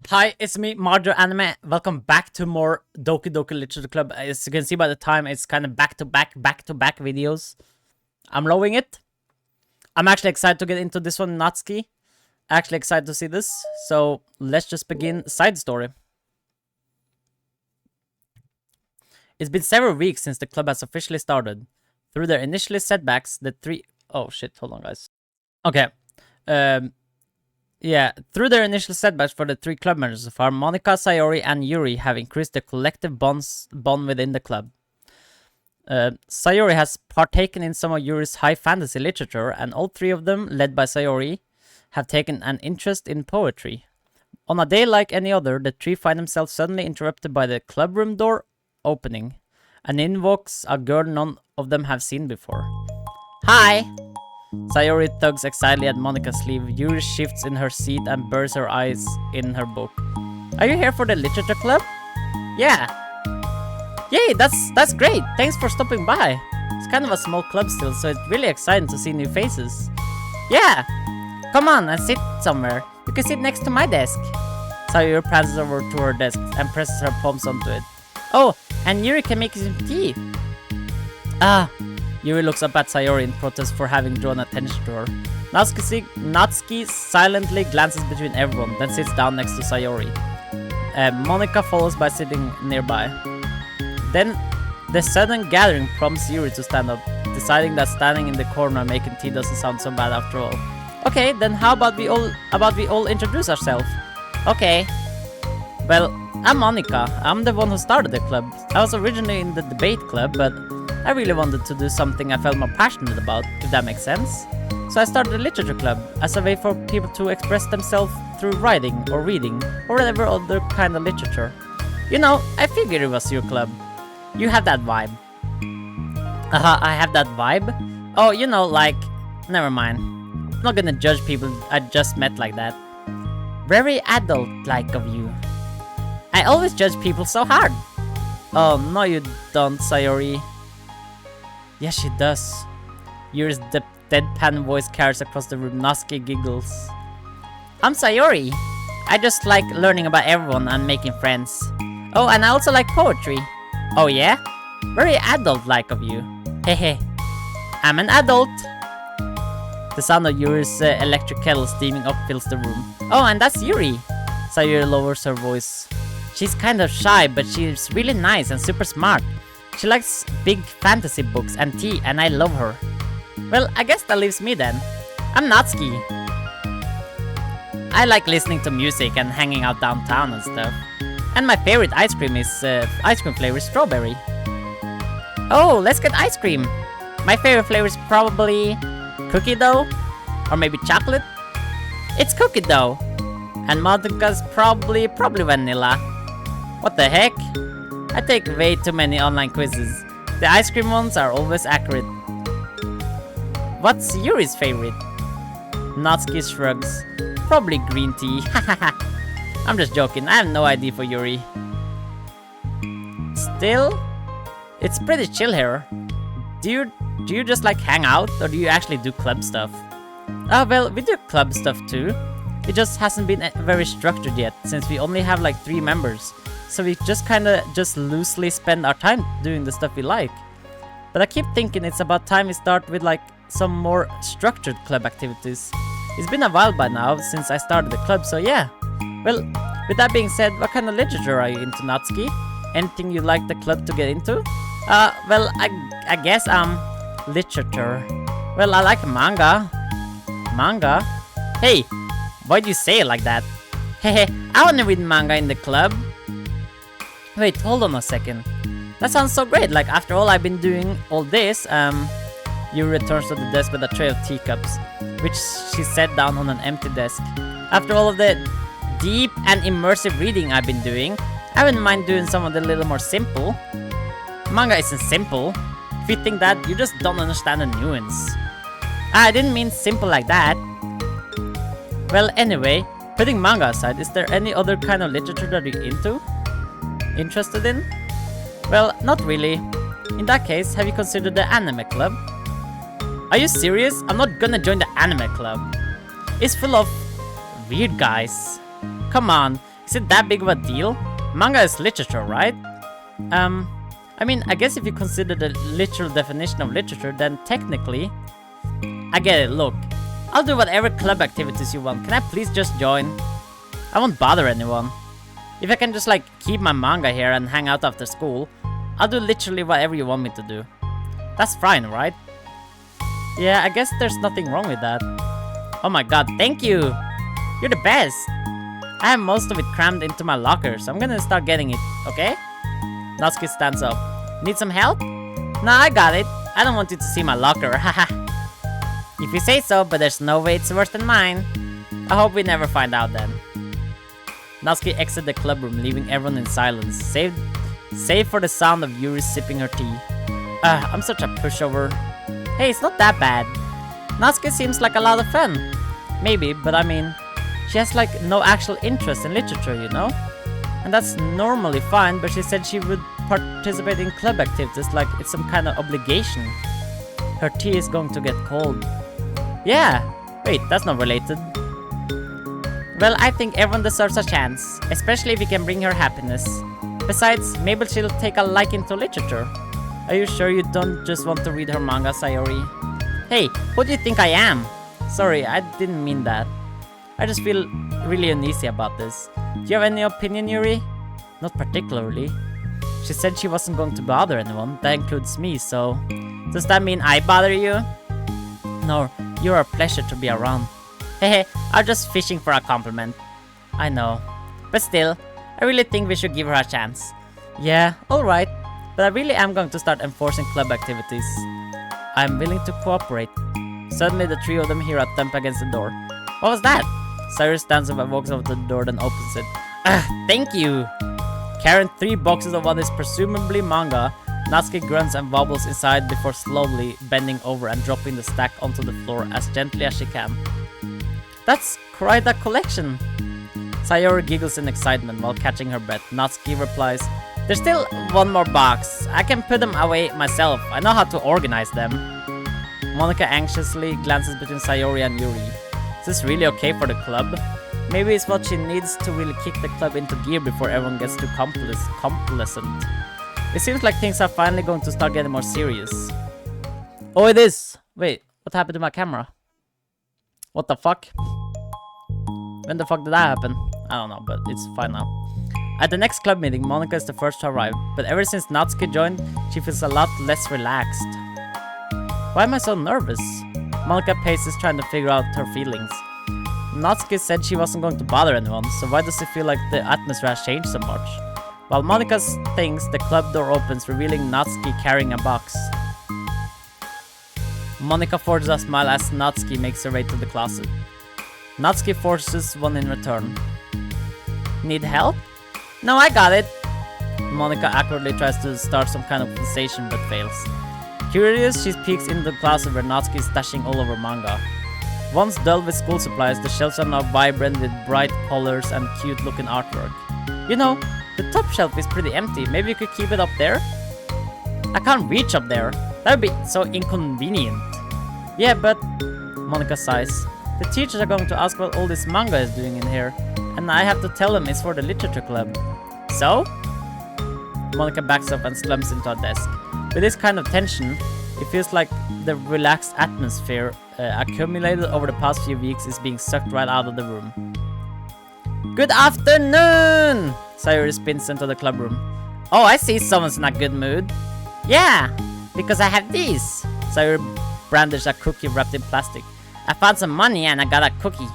Hi, it's me, MarkjurAnime. Welcome back to more Doki Doki Literature Club. As you can see by the time, it's kind of back-to-back videos. I'm loving it. I'm actually excited to get into this one, Natsuki. Actually excited to see this. So, let's just begin side story. It's been several weeks since the club has officially started. Through their initial setbacks, the three... Oh, shit. Hold on, guys. Okay. Yeah, through their initial setbacks for the three club members so far, Monika, Sayori, and Yuri have increased their collective bond within the club. Sayori has partaken in some of Yuri's high fantasy literature, and all three of them, led by Sayori, have taken an interest in poetry. On a day like any other, the three find themselves suddenly interrupted by the clubroom door opening, and in walks a girl none of them have seen before. Hi! Sayori tugs excitedly at Monika's sleeve. Yuri shifts in her seat and buries her eyes in her book. Are you here for the literature club? Yeah. Yay, that's great. Thanks for stopping by. It's kind of a small club still, so it's really exciting to see new faces. Yeah. Come on and sit somewhere. You can sit next to my desk. Sayori passes over to her desk and presses her palms onto it. Oh, and Yuri can make some tea. Yuri looks up at Sayori in protest for having drawn attention to her. Natsuki silently glances between everyone, then sits down next to Sayori. Monika follows by sitting nearby. Then, the sudden gathering prompts Yuri to stand up, deciding that standing in the corner making tea doesn't sound so bad after all. Okay, then how about we all introduce ourselves? Okay. Well, I'm Monika. I'm the one who started the club. I was originally in the debate club, but I really wanted to do something I felt more passionate about, if that makes sense. So I started a literature club as a way for people to express themselves through writing or reading or whatever other kind of literature. You know, I figured it was your club. You have that vibe. I have that vibe? Oh, you know, like, never mind. I'm not gonna judge people I just met like that. Very adult-like of you. I always judge people so hard. Oh, no you don't, Sayori. Yes, she does. Yuri's deadpan voice carries across the room. Natsuki giggles. I'm Sayori. I just like learning about everyone and making friends. Oh, and I also like poetry. Oh yeah? Very adult-like of you. Hehe. I'm an adult. The sound of Yuri's electric kettle steaming up fills the room. Oh, and that's Yuri. Sayori lowers her voice. She's kind of shy, but she's really nice and super smart. She likes big fantasy books and tea, and I love her. Well, I guess that leaves me then. I'm Natsuki. I like listening to music and hanging out downtown and stuff. And my favorite ice cream is ice cream flavor strawberry. Oh, let's get ice cream. My favorite flavor is probably cookie dough, or maybe chocolate. It's cookie dough. And Monika's probably vanilla. What the heck? I take way too many online quizzes. The ice cream ones are always accurate. What's Yuri's favorite? Natsuki shrugs. Probably green tea. I'm just joking. I have no idea for Yuri. Still, it's pretty chill here. Do you just like hang out, or do you actually do club stuff? Oh well, we do club stuff too. It just hasn't been very structured yet, since we only have like 3 members. So we just kinda loosely spend our time doing the stuff we like. But I keep thinking it's about time we start with like some more structured club activities. It's been a while by now since I started the club, so yeah. Well, with that being said, what kind of literature are you into, Natsuki? Anything you'd like the club to get into? Well, I guess literature. Well, I like manga. Manga? Hey, why'd you say it like that? Hehe, I wanna read manga in the club. Wait, hold on a second. That sounds so great. Like, after all I've been doing all this, Yuri returns to the desk with a tray of teacups, which she set down on an empty desk. After all of the deep and immersive reading I've been doing, I wouldn't mind doing some of the little more simple. Manga isn't simple. If you think that, you just don't understand the nuance. I didn't mean simple like that. Well, anyway, putting manga aside, is there any other kind of literature that you're interested in? Well, not really. In that case, have you considered the anime club? Are you serious? I'm not gonna join the anime club. It's full of weird guys. Come on, Is it that big of a deal? Manga is literature, right? I mean, I guess if you consider the literal definition of literature, then technically... I get it, look. I'll do whatever club activities you want. Can I please just join? I won't bother anyone. If I can just like keep my manga here and hang out after school, I'll do literally whatever you want me to do. That's fine, right? Yeah, I guess there's nothing wrong with that. Oh my god, thank you! You're the best! I have most of it crammed into my locker, so I'm gonna start getting it, okay? Natsuki stands up. Need some help? Nah, I got it. I don't want you to see my locker, haha. If you say so, but there's no way it's worse than mine. I hope we never find out then. Natsuki exits the club room, leaving everyone in silence, save for the sound of Yuri sipping her tea. I'm such a pushover. Hey, it's not that bad. Natsuki seems like a lot of fun. Maybe, but I mean, she has like no actual interest in literature, you know? And that's normally fine, but she said she would participate in club activities like it's some kind of obligation. Her tea is going to get cold. Yeah, wait, that's not related. Well, I think everyone deserves a chance, especially if we can bring her happiness. Besides, maybe she'll take a liking to literature. Are you sure you don't just want to read her manga, Sayori? Hey, who do you think I am? Sorry, I didn't mean that. I just feel really uneasy about this. Do you have any opinion, Yuri? Not particularly. She said she wasn't going to bother anyone. That includes me, so... Does that mean I bother you? No, you're a pleasure to be around. Hehe, I'm just fishing for a compliment. I know. But still, I really think we should give her a chance. Yeah, alright. But I really am going to start enforcing club activities. I'm willing to cooperate. Suddenly the three of them hear a thump against the door. What was that? Cyrus stands up and walks over to the door, then opens it. Thank you! Carrying 3 boxes of what is presumably manga, Natsuki grunts and wobbles inside before slowly bending over and dropping the stack onto the floor as gently as she can. That's quite a collection! Sayori giggles in excitement while catching her breath. Natsuki replies, there's still one more box. I can put them away myself. I know how to organize them. Monika anxiously glances between Sayori and Yuri. Is this really okay for the club? Maybe it's what she needs to really kick the club into gear before everyone gets too complacent. It seems like things are finally going to start getting more serious. Oh, it is! Wait, what happened to my camera? What the fuck? When the fuck did that happen? I don't know, but it's fine now. At the next club meeting, Monika is the first to arrive, but ever since Natsuki joined, she feels a lot less relaxed. Why am I so nervous? Monika paces, trying to figure out her feelings. Natsuki said she wasn't going to bother anyone, so why does it feel like the atmosphere has changed so much? While Monika thinks, the club door opens, revealing Natsuki carrying a box. Monika forces a smile as Natsuki makes her way to the closet. Natsuki forces one in return. Need help? No, I got it! Monika awkwardly tries to start some kind of conversation but fails. Curious, she peeks into the closet where Natsuki is stashing all of her manga. Once dull with school supplies, the shelves are now vibrant with bright colors and cute-looking artwork. You know, the top shelf is pretty empty. Maybe you could keep it up there? I can't reach up there. That would be so inconvenient. Yeah, but... Monika sighs. The teachers are going to ask what all this manga is doing in here, and I have to tell them it's for the literature club. So? Monika backs up and slumps into her desk. With this kind of tension, it feels like the relaxed atmosphere accumulated over the past few weeks is being sucked right out of the room. Good afternoon! Sayori spins into the club room. Oh, I see someone's in a good mood. Yeah, because I have these. Sayori brandished a cookie wrapped in plastic. I found some money and I got a cookie.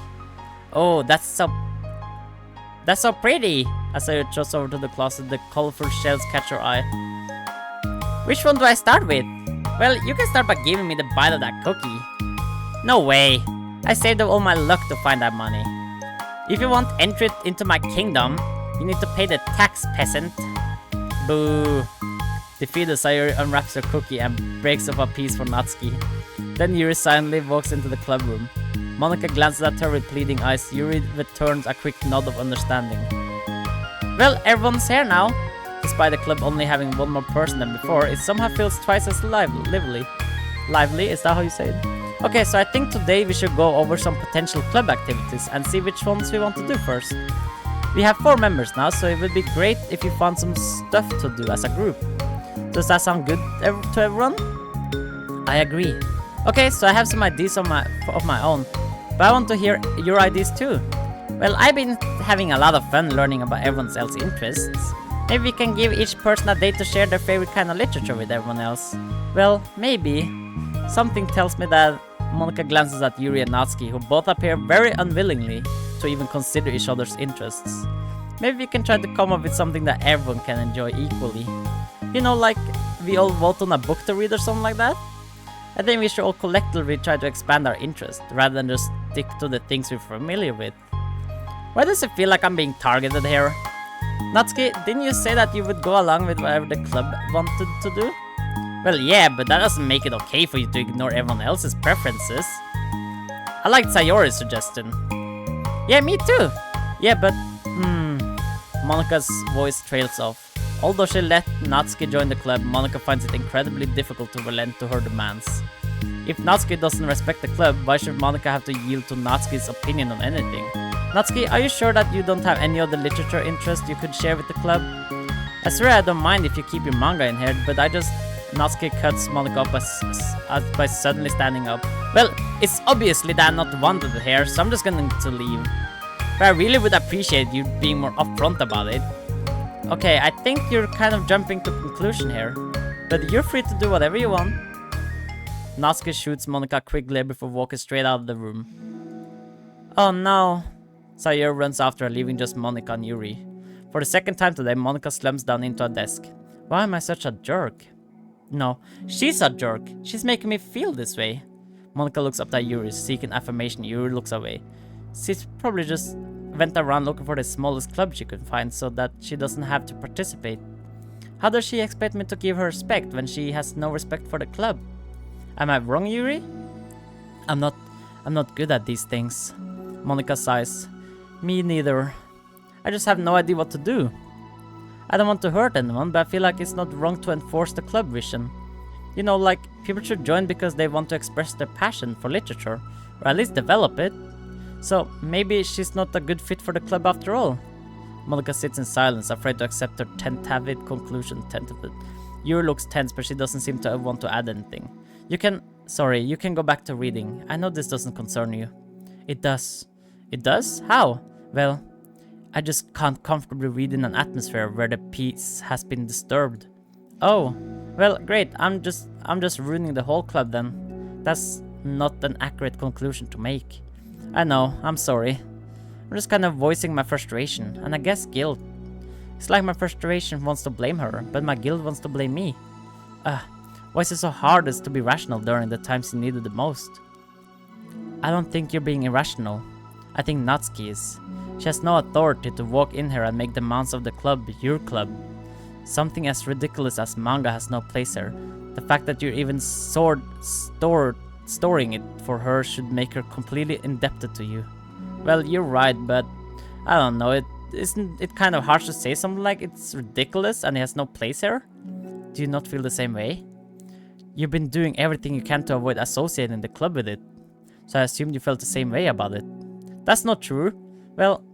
Oh, that's so pretty. As Sayori throws over to the closet, the colorful shells catch her eye. Which one do I start with? Well, you can start by giving me the bite of that cookie. No way. I saved up all my luck to find that money. If you want entry into my kingdom, you need to pay the tax, peasant. Boo. Defeated, Sayori unwraps her cookie and breaks off a piece for Natsuki. Then Yuri silently walks into the club room. Monika glances at her with pleading eyes. Yuri returns a quick nod of understanding. Well, everyone's here now. Despite the club only having one more person than before, it somehow feels twice as lively. Lively? Is that how you say it? Okay, so I think today we should go over some potential club activities and see which ones we want to do first. We have 4 members now, so it would be great if you found some stuff to do as a group. Does that sound good to everyone? I agree. Okay, so I have some ideas of my own, but I want to hear your ideas too. Well, I've been having a lot of fun learning about everyone else's interests. Maybe we can give each person a day to share their favorite kind of literature with everyone else. Well, maybe. Something tells me that Monika glances at Yuri and Natsuki, who both appear very unwillingly to even consider each other's interests. Maybe we can try to come up with something that everyone can enjoy equally. You know, like we all vote on a book to read or something like that? I think we should all collectively try to expand our interest, rather than just stick to the things we're familiar with. Why does it feel like I'm being targeted here? Natsuki, didn't you say that you would go along with whatever the club wanted to do? Well, yeah, but that doesn't make it okay for you to ignore everyone else's preferences. I liked Sayori's suggestion. Yeah, me too! Yeah, but... Monika's voice trails off. Although she let Natsuki join the club, Monika finds it incredibly difficult to relent to her demands. If Natsuki doesn't respect the club, why should Monika have to yield to Natsuki's opinion on anything? Natsuki, are you sure that you don't have any other literature interest you could share with the club? I swear I don't mind if you keep your manga in here, but Natsuki cuts Monika off by suddenly standing up. Well, it's obviously that I'm not wanted here, so I'm just going to leave. But I really would appreciate you being more upfront about it. Okay, I think you're kind of jumping to conclusion here, but you're free to do whatever you want. Natsuki shoots Monika a quick glare before walking straight out of the room. Oh no. Sayori runs after her, leaving just Monika and Yuri. For the second time today, Monika slumps down into a desk. Why am I such a jerk? No, she's a jerk. She's making me feel this way. Monika looks up at Yuri, seeking affirmation. Yuri looks away. She's probably just went around looking for the smallest club she could find so that she doesn't have to participate. How does she expect me to give her respect when she has no respect for the club? Am I wrong, Yuri? I'm not good at these things. Monika sighs. Me neither. I just have no idea what to do. I don't want to hurt anyone, but I feel like it's not wrong to enforce the club vision. You know, like, people should join because they want to express their passion for literature, or at least develop it. So, maybe she's not a good fit for the club after all. Monika sits in silence, afraid to accept her tentative conclusion. Yuri looks tense, but she doesn't seem to want to add anything. You can go back to reading. I know this doesn't concern you. It does. It does? How? Well, I just can't comfortably read in an atmosphere where the peace has been disturbed. Oh, well, great. I'm just ruining the whole club then. That's not an accurate conclusion to make. I know, I'm sorry. I'm just kind of voicing my frustration, and I guess guilt. It's like my frustration wants to blame her, but my guilt wants to blame me. Why is it so hard to be rational during the times you need it the most? I don't think you're being irrational. I think Natsuki is. She has no authority to walk in here and make demands of the club your club. Something as ridiculous as manga has no place here. The fact that you're even storing it for her should make her completely indebted to you. Well, you're right, but I don't know, isn't it kind of harsh to say something like it's ridiculous and it has no place here? Do you not feel the same way? You've been doing everything you can to avoid associating the club with it, so I assumed you felt the same way about it. That's not true. Well,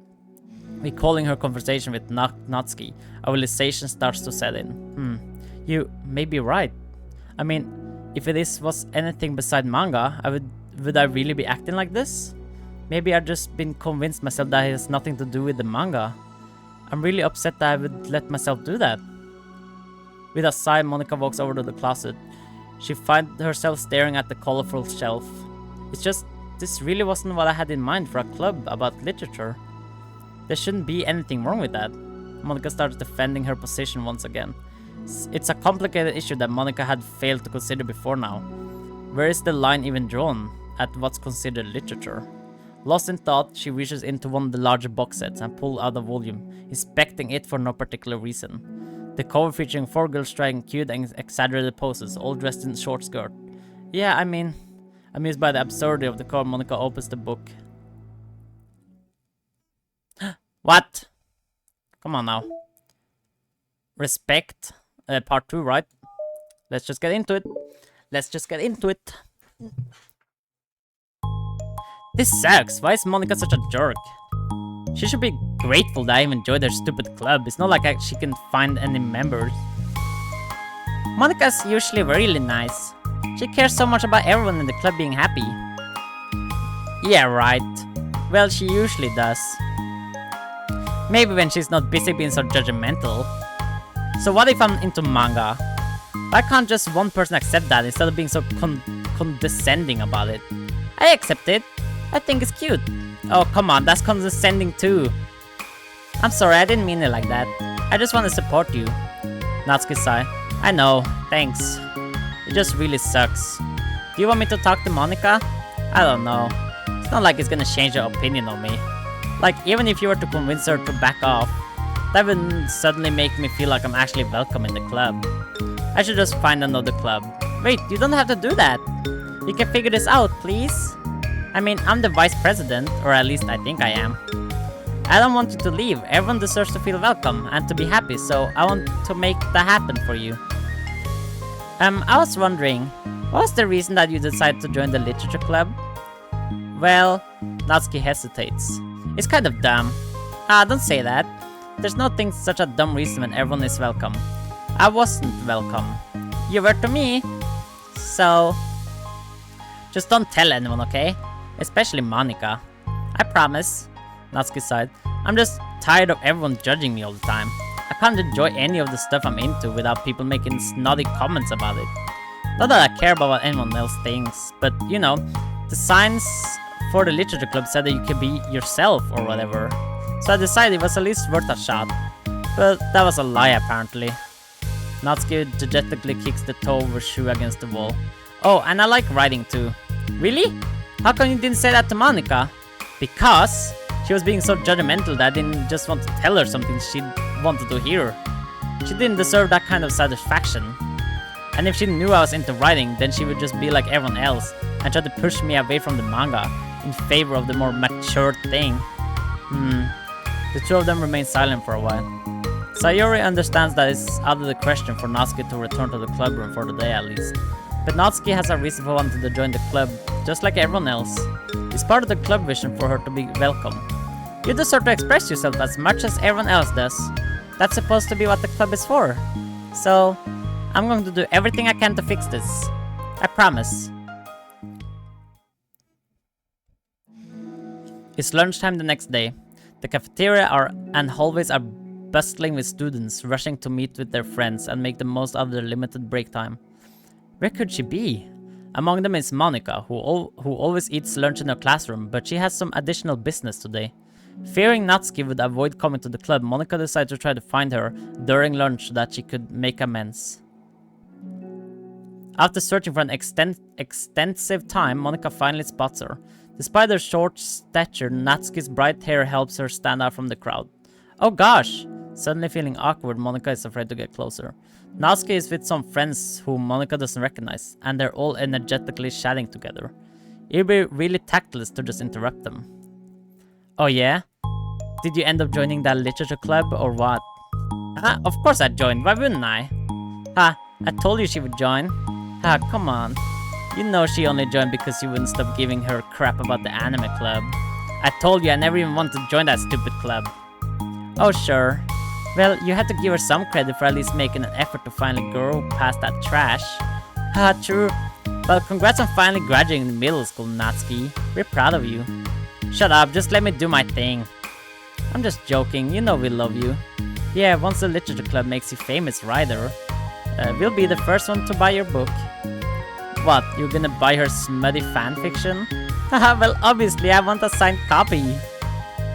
recalling her conversation with Natsuki, a realization starts to set in. You may be right. I mean, if this was anything beside manga, would I really be acting like this? Maybe I've just been convinced myself that it has nothing to do with the manga. I'm really upset that I would let myself do that. With a sigh, Monika walks over to the closet. She finds herself staring at the colorful shelf. It's just, this really wasn't what I had in mind for a club about literature. There shouldn't be anything wrong with that. Monika starts defending her position once again. It's a complicated issue that Monika had failed to consider before now. Where is the line even drawn at what's considered literature? Lost in thought, she reaches into one of the larger box sets and pulls out a volume, inspecting it for no particular reason. The cover featuring 4 girls trying cute and exaggerated poses, all dressed in short skirt. Yeah, I mean, amused by the absurdity of the cover, Monika opens the book. What? Come on now. Respect. Part 2, right? Let's just get into it. This sucks. Why is Monika such a jerk? She should be grateful that I even joined her stupid club. It's not like she can find any members. Monika's usually really nice. She cares so much about everyone in the club being happy. Yeah, right. Well, she usually does. Maybe when she's not busy being so judgmental. So what if I'm into manga? Why can't just one person accept that instead of being so condescending about it? I accept it. I think it's cute. Oh, come on, that's condescending too. I'm sorry, I didn't mean it like that. I just want to support you. Natsuki sigh. I know, thanks. It just really sucks. Do you want me to talk to Monika? I don't know. It's not like it's gonna change your opinion on me. Like, even if you were to convince her to back off, that wouldn't suddenly make me feel like I'm actually welcome in the club. I should just find another club. Wait, you don't have to do that. You can figure this out, please. I mean, I'm the vice president, or at least I think I am. I don't want you to leave. Everyone deserves to feel welcome and to be happy, so I want to make that happen for you. I was wondering, what was the reason that you decided to join the literature club? Well, Natsuki hesitates. It's kind of dumb. Don't say that. There's nothing such a dumb reason when everyone is welcome. I wasn't welcome. You were to me. So, just don't tell anyone, okay? Especially Monika. I promise. Natsuki sighed. I'm just tired of everyone judging me all the time. I can't enjoy any of the stuff I'm into without people making snotty comments about it. Not that I care about what anyone else thinks, but you know, the signs for the literature club said that you can be yourself or whatever. So I decided it was at least worth a shot. But that was a lie apparently. Natsuki dejectedly kicks the toe of her shoe against the wall. Oh, and I like writing too. Really? How come you didn't say that to Monika? Because she was being so judgmental that I didn't just want to tell her something she wanted to hear. She didn't deserve that kind of satisfaction. And if she knew I was into writing, then she would just be like everyone else and try to push me away from the manga in favor of the more mature thing. The two of them remain silent for a while. Sayori understands that it's out of the question for Natsuki to return to the club room for the day at least. But Natsuki has a reason for wanting to join the club, just like everyone else. It's part of the club vision for her to be welcome. You deserve to express yourself as much as everyone else does. That's supposed to be what the club is for. So, I'm going to do everything I can to fix this. I promise. It's lunchtime the next day. The cafeteria and hallways are bustling with students rushing to meet with their friends and make the most out of their limited break time. Where could she be? Among them is Monika, who always eats lunch in her classroom, but she has some additional business today. Fearing Natsuki would avoid coming to the club, Monika decided to try to find her during lunch so that she could make amends. After searching for an extensive time, Monika finally spots her. Despite her short stature, Natsuki's bright hair helps her stand out from the crowd. Oh gosh! Suddenly feeling awkward, Monika is afraid to get closer. Natsuki is with some friends whom Monika doesn't recognize, and they're all energetically chatting together. It would be really tactless to just interrupt them. Oh yeah? Did you end up joining that literature club or what? Of course I joined, why wouldn't I? I told you she would join. Come on. You know she only joined because you wouldn't stop giving her crap about the anime club. I told you I never even wanted to join that stupid club. Oh sure. Well, you had to give her some credit for at least making an effort to finally grow past that trash. True. Well, congrats on finally graduating middle school, Natsuki. We're proud of you. Shut up, just let me do my thing. I'm just joking, you know we love you. Yeah, once the literature club makes you famous writer, we'll be the first one to buy your book. What, you're gonna buy her smutty fanfiction? Well, obviously I want a signed copy.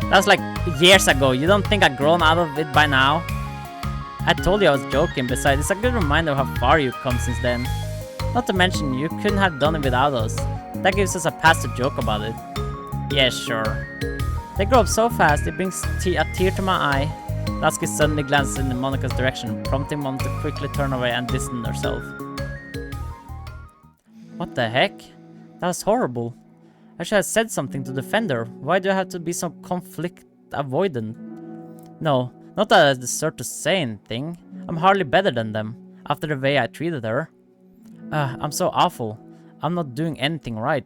That was like years ago, you don't think I've grown out of it by now? I told you I was joking, besides it's a good reminder of how far you've come since then. Not to mention, you couldn't have done it without us. That gives us a pass to joke about it. Yeah, sure. They grow up so fast, it brings a tear to my eye. Natsuki suddenly glances in Monika's direction, prompting Mom to quickly turn away and distance herself. What the heck? That was horrible. I should have said something to defend her. Why do I have to be so conflict avoidant? No, not that I deserve to say anything. I'm hardly better than them, after the way I treated her. I'm so awful. I'm not doing anything right.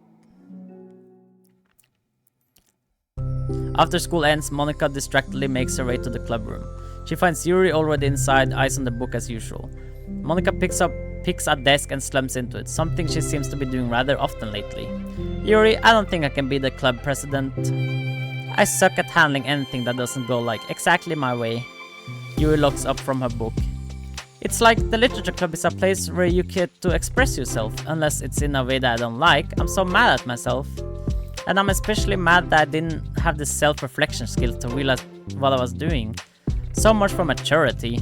After school ends, Monika distractedly makes her way to the club room. She finds Yuri already inside, eyes on the book as usual. Monika picks a desk and slumps into it, something she seems to be doing rather often lately. Yuri, I don't think I can be the club president. I suck at handling anything that doesn't go like exactly my way. Yuri looks up from her book. It's like the literature club is a place where you get to express yourself, unless it's in a way that I don't like. I'm so mad at myself. And I'm especially mad that I didn't have the self-reflection skills to realize what I was doing. So much for maturity.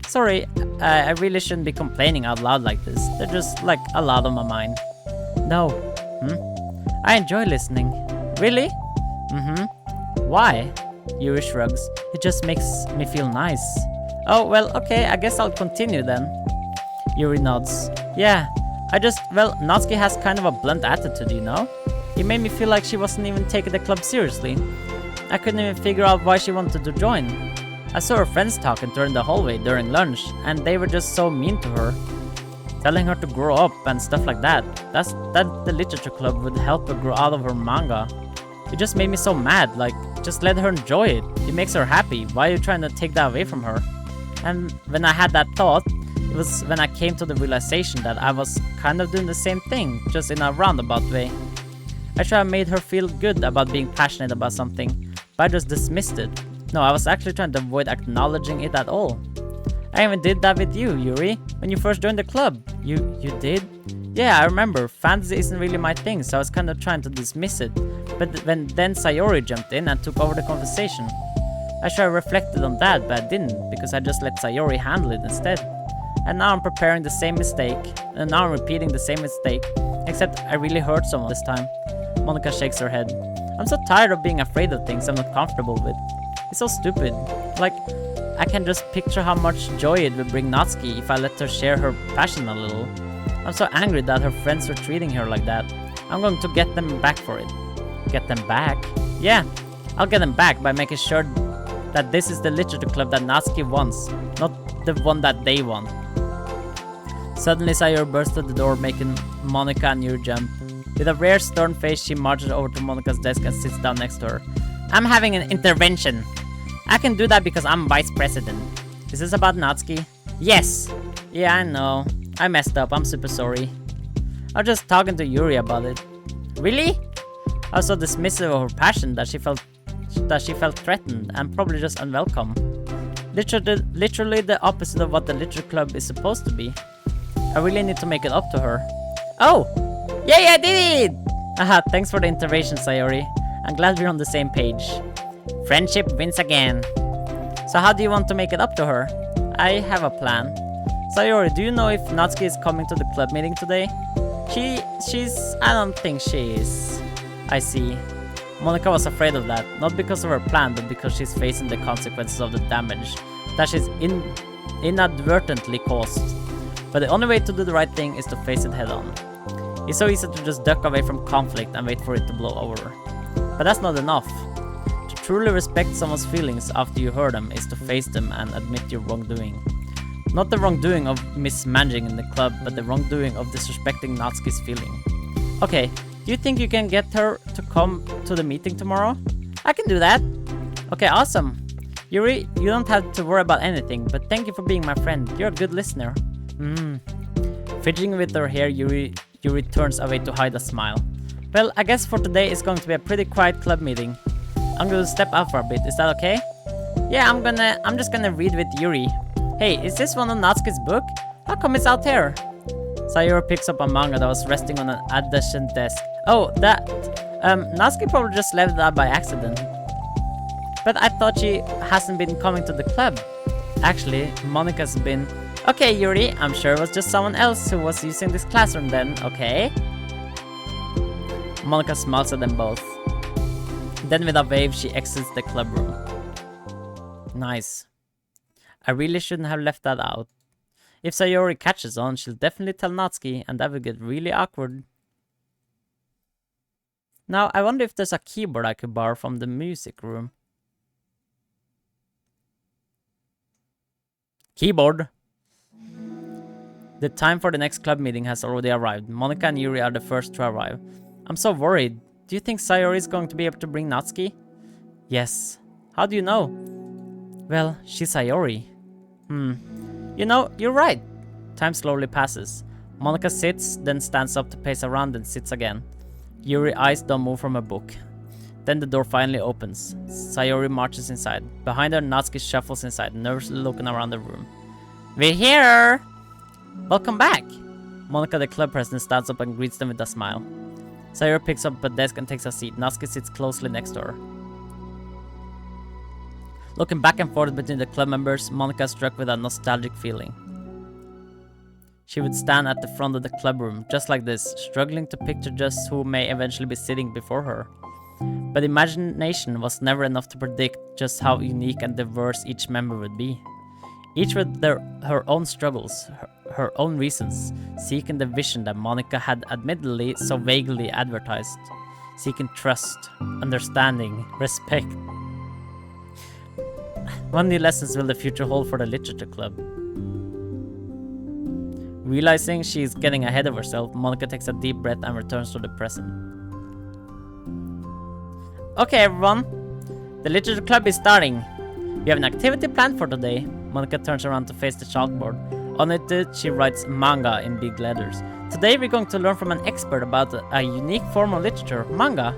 Sorry, I really shouldn't be complaining out loud like this. They're just like a lot on my mind. No. I enjoy listening. Really? Why? Yuri shrugs. It just makes me feel nice. Oh, well, okay, I guess I'll continue then. Yuri nods. Yeah, well, Natsuki has kind of a blunt attitude, you know? It made me feel like she wasn't even taking the club seriously. I couldn't even figure out why she wanted to join. I saw her friends talking to her in the hallway during lunch, and they were just so mean to her. Telling her to grow up and stuff like that. That the literature club would help her grow out of her manga. It just made me so mad, like, just let her enjoy it. It makes her happy. Why are you trying to take that away from her? And when I had that thought, it was when I came to the realization that I was kind of doing the same thing, just in a roundabout way. I should have made her feel good about being passionate about something, but I just dismissed it. No, I was actually trying to avoid acknowledging it at all. I even did that with you, Yuri, when you first joined the club. You did? Yeah, I remember. Fantasy isn't really my thing, so I was kind of trying to dismiss it. But then Sayori jumped in and took over the conversation. I should have reflected on that, but I didn't, because I just let Sayori handle it instead. And now I'm preparing the same mistake, and now I'm repeating the same mistake, except I really hurt someone this time. Monika shakes her head. I'm so tired of being afraid of things I'm not comfortable with. It's so stupid. Like, I can just picture how much joy it would bring Natsuki if I let her share her passion a little. I'm so angry that her friends were treating her like that. I'm going to get them back for it. Get them back? Yeah, I'll get them back by making sure that this is the literature club that Natsuki wants, not the one that they want. Suddenly Sayori bursts through the door, making Monika and Yuri jump. With a rare stern face, she marches over to Monika's desk and sits down next to her. I'm having an intervention. I can do that because I'm vice president. Is this about Natsuki? Yes. Yeah, I know. I messed up. I'm super sorry. I was just talking to Yuri about it. Really? I was so dismissive of her passion that she felt threatened and probably just unwelcome. Literally the opposite of what the literature club is supposed to be. I really need to make it up to her. Oh! Yay, I did it! Aha, thanks for the intervention, Sayori. I'm glad we're on the same page. Friendship wins again. So how do you want to make it up to her? I have a plan. Sayori, do you know if Natsuki is coming to the club meeting today? I don't think she is. I see. Monika was afraid of that, not because of her plan, but because she's facing the consequences of the damage that she's inadvertently caused. But the only way to do the right thing is to face it head on. It's so easy to just duck away from conflict and wait for it to blow over. But that's not enough. To truly respect someone's feelings after you heard them is to face them and admit your wrongdoing. Not the wrongdoing of mismanaging in the club, but the wrongdoing of disrespecting Natsuki's feeling. Okay, do you think you can get her to come to the meeting tomorrow? I can do that. Okay, awesome. Yuri, you don't have to worry about anything, but thank you for being my friend. You're a good listener. Fidgeting with her hair, Yuri turns away to hide a smile. Well, I guess for today it's going to be a pretty quiet club meeting. I'm going to step out for a bit. Is that okay? Yeah, I'm just gonna read with Yuri. Hey, is this one of Natsuki's book? How come it's out here? Sayori picks up a manga that was resting on an adjacent desk. Oh, that. Natsuki probably just left that by accident. But I thought she hasn't been coming to the club. Actually, Monika's been. Okay, Yuri, I'm sure it was just someone else who was using this classroom then, okay? Monika smiles at them both. Then with a wave, she exits the club room. Nice. I really shouldn't have left that out. If Sayori catches on, she'll definitely tell Natsuki, and that will get really awkward. Now, I wonder if there's a keyboard I could borrow from the music room. Keyboard! The time for the next club meeting has already arrived. Monika and Yuri are the first to arrive. I'm so worried. Do you think Sayori is going to be able to bring Natsuki? Yes. How do you know? Well, she's Sayori. You know, you're right. Time slowly passes. Monika sits, then stands up to pace around and sits again. Yuri's eyes don't move from her book. Then the door finally opens. Sayori marches inside. Behind her, Natsuki shuffles inside, nervously looking around the room. We're here! Welcome back! Monika, the club president, stands up and greets them with a smile. Sayori picks up a desk and takes a seat. Natsuki sits closely next to her. Looking back and forth between the club members, Monika is struck with a nostalgic feeling. She would stand at the front of the club room, just like this, struggling to picture just who may eventually be sitting before her. But imagination was never enough to predict just how unique and diverse each member would be. Each with her own struggles, her own reasons, seeking the vision that Monika had admittedly so vaguely advertised. Seeking trust, understanding, respect. What new lessons will the future hold for the literature club? Realizing she is getting ahead of herself, Monika takes a deep breath and returns to the present. Okay, everyone. The literature club is starting. We have an activity planned for today. Monika turns around to face the chalkboard. On it, she writes manga in big letters. Today, we're going to learn from an expert about a unique form of literature, manga.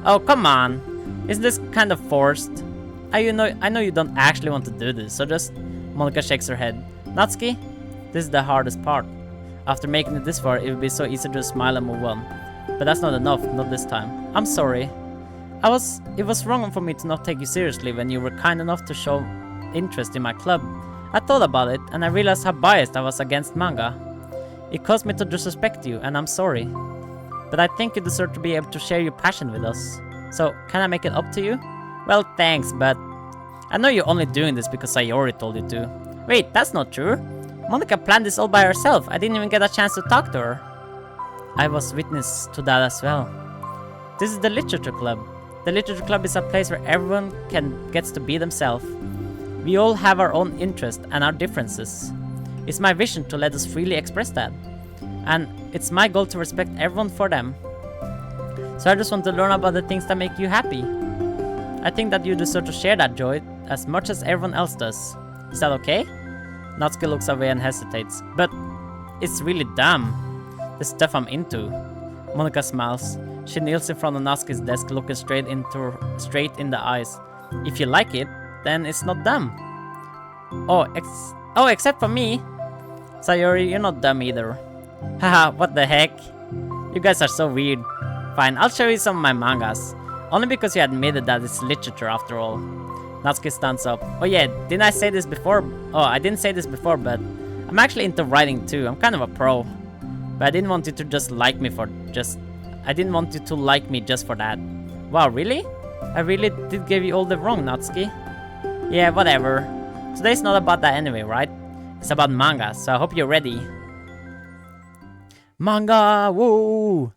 Oh, come on. Isn't this kind of forced? I know you don't actually want to do this, so just... Monika shakes her head. Natsuki, this is the hardest part. After making it this far, it would be so easy to just smile and move on. But that's not enough, not this time. I'm sorry. It was wrong for me to not take you seriously when you were kind enough to show interest in my club. I thought about it, and I realized how biased I was against manga. It caused me to disrespect you, and I'm sorry. But I think you deserve to be able to share your passion with us. So, can I make it up to you? Well, thanks, but... I know you're only doing this because Sayori told you to. Wait, that's not true. Monika planned this all by herself. I didn't even get a chance to talk to her. I was witness to that as well. This is the literature club. The literature club is a place where everyone gets to be themselves. We all have our own interests and our differences. It's my vision to let us freely express that. And it's my goal to respect everyone for them. So I just want to learn about the things that make you happy. I think that you deserve to share that joy as much as everyone else does. Is that okay? Natsuki looks away and hesitates. But it's really dumb. The stuff I'm into. Monika smiles. She kneels in front of Natsuki's desk, looking straight in the eyes. If you like it, then it's not dumb. Oh, except for me. Sayori, you're not dumb either. Haha, what the heck? You guys are so weird. Fine, I'll show you some of my mangas. Only because you admitted that it's literature after all. Natsuki stands up. Oh yeah, didn't I say this before? Oh, I didn't say this before, but I'm actually into writing too. I'm kind of a pro. But I didn't want you to just like me I didn't want you to like me just for that. Wow, really? I really did give you all the wrong, Natsuki. Yeah, whatever. Today's not about that anyway, right? It's about manga, so I hope you're ready. Manga, woo!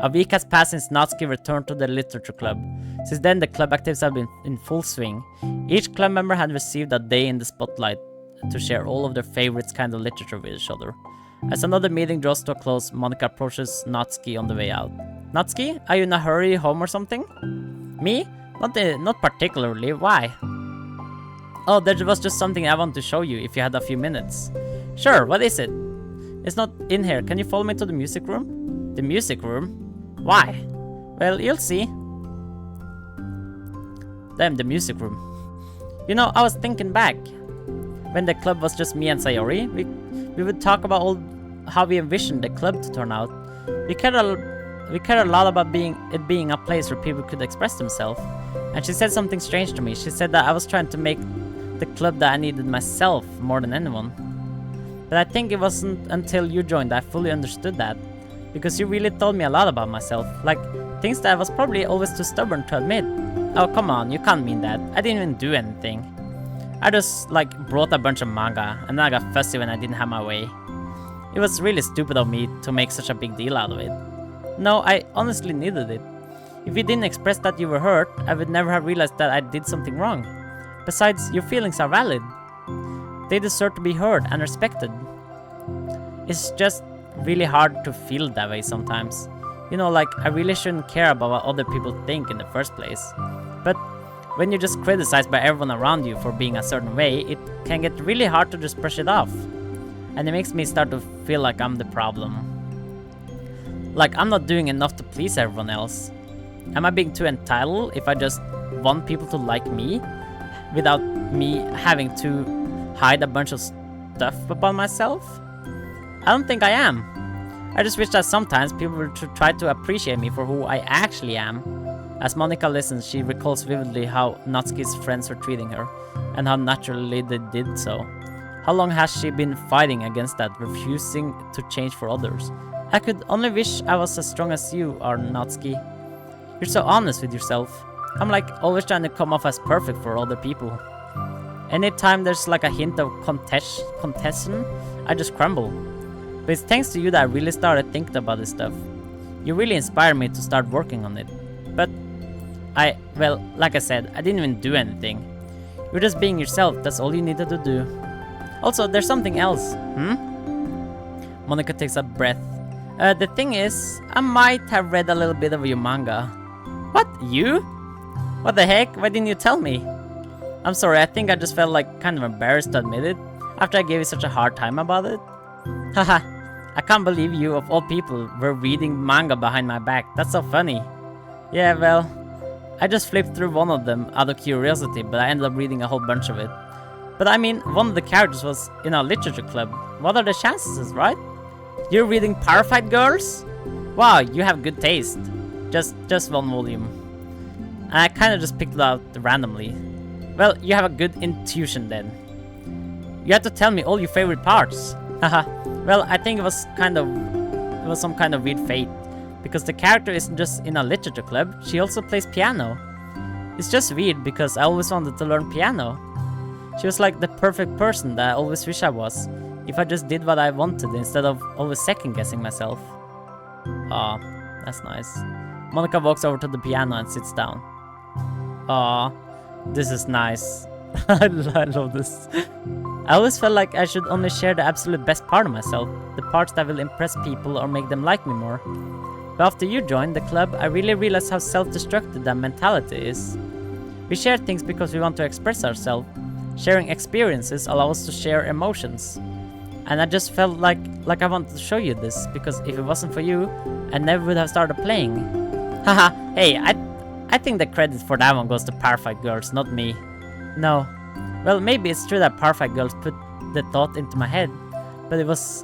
A week has passed since Natsuki returned to the literature club. Since then, the club activities have been in full swing. Each club member had received a day in the spotlight to share all of their favorites kind of literature with each other. As another meeting draws to a close, Monika approaches Natsuki on the way out. Natsuki, are you in a hurry home or something? Me? Not particularly. Why? Oh, there was just something I want to show you if you had a few minutes. Sure, what is it? It's not in here. Can you follow me to the music room? The music room? Why? Well, you'll see. Damn, the music room. You know, I was thinking back. When the club was just me and Sayori, we would talk about how we envisioned the club to turn out. We cared a lot about it being a place where people could express themselves. And she said something strange to me. She said that I was trying to make the club that I needed myself more than anyone. But I think it wasn't until you joined that I fully understood that. Because you really told me a lot about myself. Like, things that I was probably always too stubborn to admit. Oh, come on, you can't mean that. I didn't even do anything. I just, brought a bunch of manga, and then I got fussy when I didn't have my way. It was really stupid of me to make such a big deal out of it. No, I honestly needed it. If you didn't express that you were hurt, I would never have realized that I did something wrong. Besides, your feelings are valid. They deserve to be heard and respected. It's just really hard to feel that way sometimes. You know, I really shouldn't care about what other people think in the first place. But when you're just criticized by everyone around you for being a certain way, it can get really hard to just brush it off. And it makes me start to feel like I'm the problem. Like I'm not doing enough to please everyone else. Am I being too entitled if I just want people to like me without me having to hide a bunch of stuff about myself? I don't think I am. I just wish that sometimes people would try to appreciate me for who I actually am. As Monika listens, she recalls vividly how Natsuki's friends were treating her, and how naturally they did so. How long has she been fighting against that, refusing to change for others? I could only wish I was as strong as you are, Natsuki. You're so honest with yourself. I'm like always trying to come off as perfect for other people. Anytime there's like a hint of contention, I just crumble. But it's thanks to you that I really started thinking about this stuff. You really inspired me to start working on it. But well, like I said, I didn't even do anything. You're just being yourself, that's all you needed to do. Also, there's something else. Monika takes a breath. The thing is, I might have read a little bit of your manga. What? You? What the heck? Why didn't you tell me? I'm sorry, I think I just felt like kind of embarrassed to admit it after I gave you such a hard time about it. Haha, I can't believe you, of all people, were reading manga behind my back. That's so funny. Yeah, well, I just flipped through one of them out of curiosity, but I ended up reading a whole bunch of it. But I mean, one of the characters was in our literature club. What are the chances, right? You're reading Parasite Girls? Wow, you have good taste. Just one volume. And I kind of just picked it out randomly. Well, you have a good intuition then. You have to tell me all your favorite parts. Haha. Well, I think it was some kind of weird fate. Because the character isn't just in a literature club, she also plays piano. It's just weird because I always wanted to learn piano. She was like the perfect person that I always wish I was, if I just did what I wanted instead of always second guessing myself. Aw, that's nice. Monika walks over to the piano and sits down. Aw, this is nice. I love this. I always felt like I should only share the absolute best part of myself, the parts that will impress people or make them like me more. But after you joined the club, I really realized how self-destructive that mentality is. We share things because we want to express ourselves. Sharing experiences allows us to share emotions. And I just felt like I wanted to show you this, because if it wasn't for you, I never would have started playing. Haha, hey, I think the credit for that one goes to Parasite Girls, not me. No. Well, maybe it's true that Parasite Girls put the thought into my head, but it was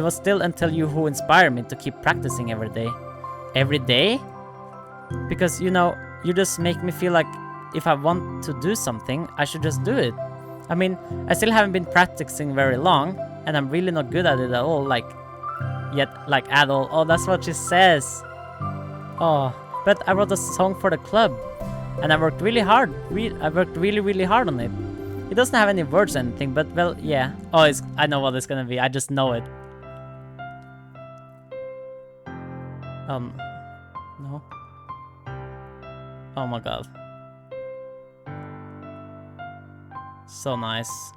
still until you who inspired me to keep practicing every day. Every day? Because, you know, you just make me feel like if I want to do something, I should just do it. I mean, I still haven't been practicing very long, and I'm really not good at it at all, at all. Oh, that's what she says. Oh, but I wrote a song for the club, and I worked really hard. I worked really hard on it. It doesn't have any words or anything, but, well, yeah. Oh, I know what it's gonna be. I just know it. No. Oh my god. So nice.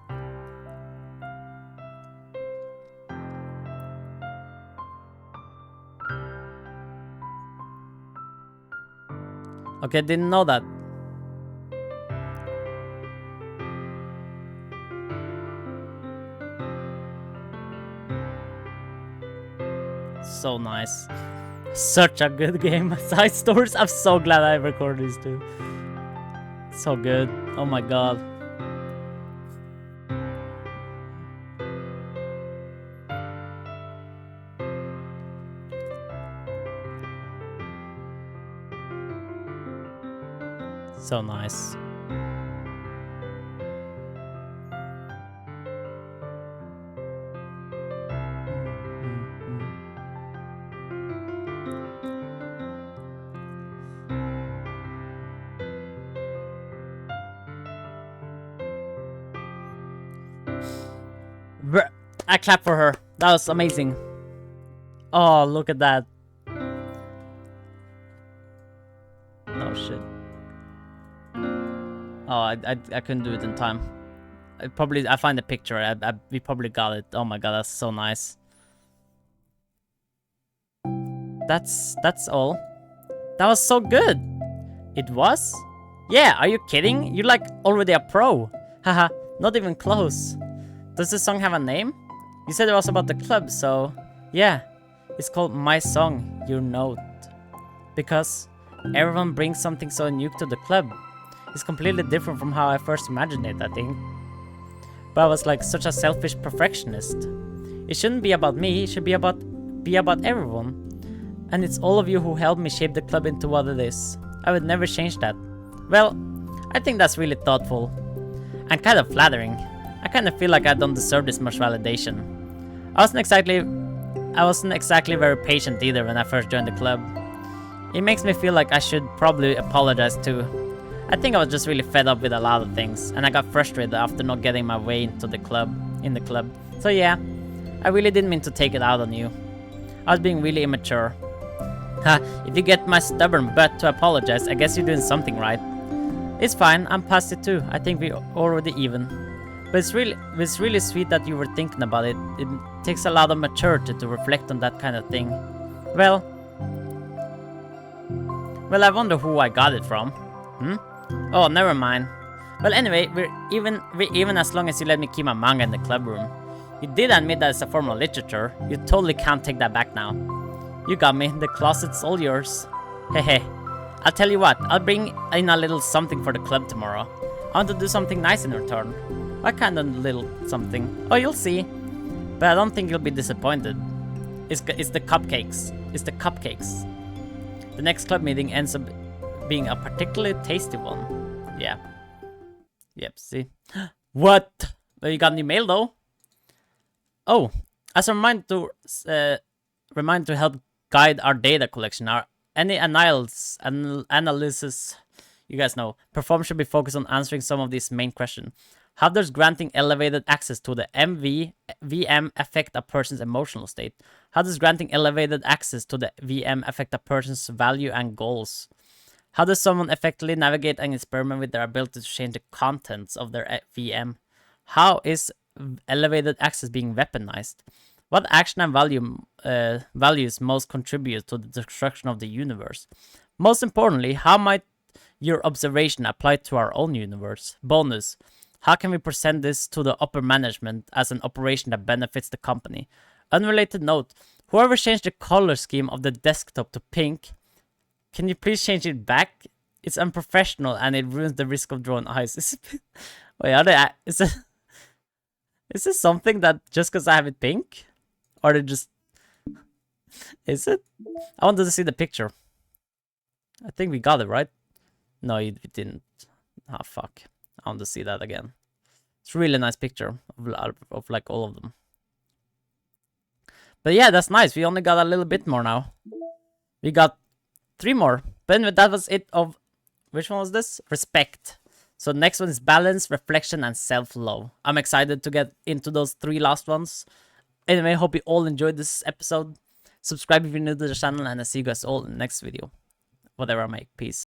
Okay, didn't know that. So nice. Such a good game. Side stories. I'm so glad I recorded these two. So good. Oh my god. So nice. I clap for her. That was amazing. Oh, look at that. Oh shit. Oh, I couldn't do it in time. I find the picture. We probably got it. Oh my god, that's so nice. That's all. That was so good. It was? Yeah, are you kidding? You're like already a pro. Haha, not even close. Does the song have a name? You said it was about the club, so yeah. It's called My Song, Your Note. Because everyone brings something so unique to the club. It's completely different from how I first imagined it, I think. But I was like such a selfish perfectionist. It shouldn't be about me, it should be about everyone. And it's all of you who helped me shape the club into what it is. I would never change that. Well, I think that's really thoughtful. And kind of flattering. I kind of feel like I don't deserve this much validation. I wasn't exactly very patient either when I first joined the club. It makes me feel like I should probably apologize too. I think I was just really fed up with a lot of things, and I got frustrated after not getting my way in the club. So yeah, I really didn't mean to take it out on you. I was being really immature. Ha, if you get my stubborn butt to apologize, I guess you're doing something right. It's fine, I'm past it too. I think we're already even. But it's really sweet that you were thinking about it. It takes a lot of maturity to reflect on that kind of thing. Well, I wonder who I got it from. Oh, never mind. Well, anyway, we're even as long as you let me keep my manga in the club room. You did admit that it's a form of literature. You totally can't take that back now. You got me. The closet's all yours. Hehe. I'll tell you what. I'll bring in a little something for the club tomorrow. I want to do something nice in return. What kind of little something? Oh, you'll see. But I don't think you'll be disappointed. It's the cupcakes. It's the cupcakes. The next club meeting ends up being a particularly tasty one. Yeah. Yep, see? What? Well, you got an email though? Oh, as a reminder to help guide our data collection, any analysis you guys know, perform should be focused on answering some of these main questions. How does granting elevated access to the VM affect a person's emotional state? How does granting elevated access to the VM affect a person's value and goals? How does someone effectively navigate and experiment with their ability to change the contents of their VM? How is elevated access being weaponized? What action and values most contribute to the destruction of the universe? Most importantly, how might your observation apply to our own universe? Bonus. How can we present this to the upper management as an operation that benefits the company? Unrelated note. Whoever changed the color scheme of the desktop to pink, can you please change it back? It's unprofessional and it ruins the risk of drawn eyes. Wait, is this something that just because I have it pink? Or they just... Is it? I wanted to see the picture. I think we got it, right? No, we didn't. Ah, fuck. I want to see that again. It's a really nice picture of like all of them. But yeah, that's nice. We only got a little bit more now. We got 3 more. But anyway, that was it of... Which one was this? Respect. So next one is balance, reflection, and self-love. I'm excited to get into those 3 last ones. Anyway, hope you all enjoyed this episode. Subscribe if you're new to the channel, and I'll see you guys all in the next video. Whatever I make. Peace.